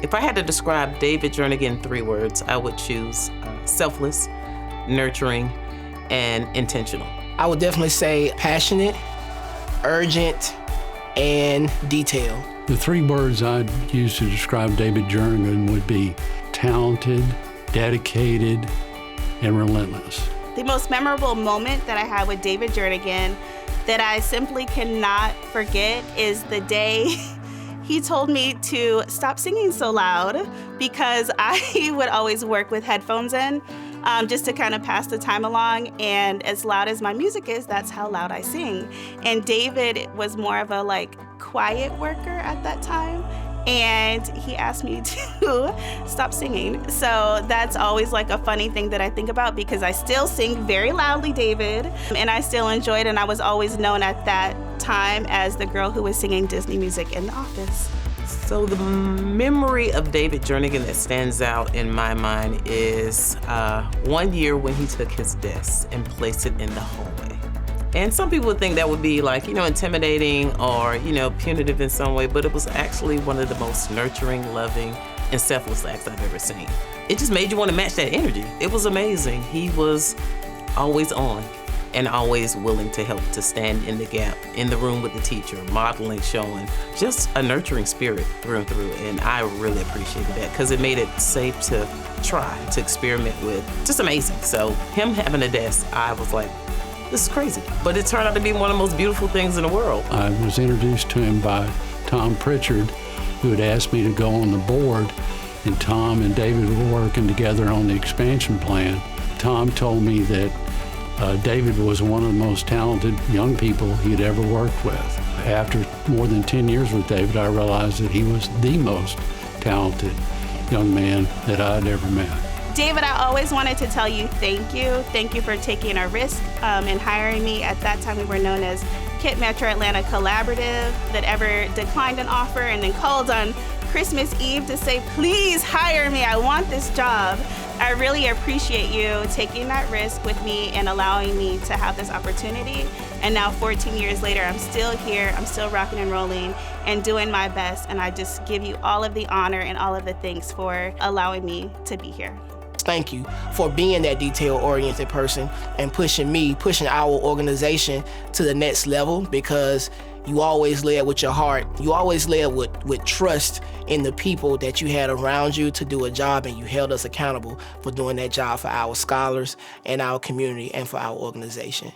If I had to describe David Jernigan in 3 words, I would choose selfless, nurturing, and intentional. I would definitely say passionate, urgent, and detailed. The 3 words I'd use to describe David Jernigan would be talented, dedicated, and relentless. The most memorable moment that I had with David Jernigan that I simply cannot forget is the day he told me to stop singing so loud, because I would always work with headphones in just to kind of pass the time along. And as loud as my music is, that's how loud I sing. And David was more of a quiet worker at that time. And he asked me to stop singing. So that's always a funny thing that I think about, because I still sing very loudly, David, and I still enjoy it. And I was always known at that time as the girl who was singing Disney music in the office. So the memory of David Jernigan that stands out in my mind is one year when he took his desk and placed it in the hallway. And some people would think that would be intimidating or, punitive in some way, but it was actually one of the most nurturing, loving, and selfless acts I've ever seen. It just made you want to match that energy. It was amazing. He was always on and always willing to help, to stand in the gap, in the room with the teacher, modeling, showing, just a nurturing spirit through and through. And I really appreciated that, because it made it safe to try, to experiment with. Just amazing. So him having a desk, I was like, this is crazy. But it turned out to be one of the most beautiful things in the world. I was introduced to him by Tom Pritchard, who had asked me to go on the board, and Tom and David were working together on the expansion plan. Tom told me that David was one of the most talented young people he'd ever worked with. After more than 10 years with David, I realized that he was the most talented young man that I'd ever met. David, I always wanted to tell you thank you. Thank you for taking a risk and hiring me. At that time, we were known as KIT Metro Atlanta Collaborative, that ever declined an offer and then called on Christmas Eve to say, please hire me, I want this job. I really appreciate you taking that risk with me and allowing me to have this opportunity. And now 14 years later, I'm still here, I'm still rocking and rolling and doing my best. And I just give you all of the honor and all of the thanks for allowing me to be here. Thank you for being that detail-oriented person and pushing our organization to the next level, because you always led with your heart. You always led with trust in the people that you had around you to do a job, and you held us accountable for doing that job for our scholars and our community and for our organization.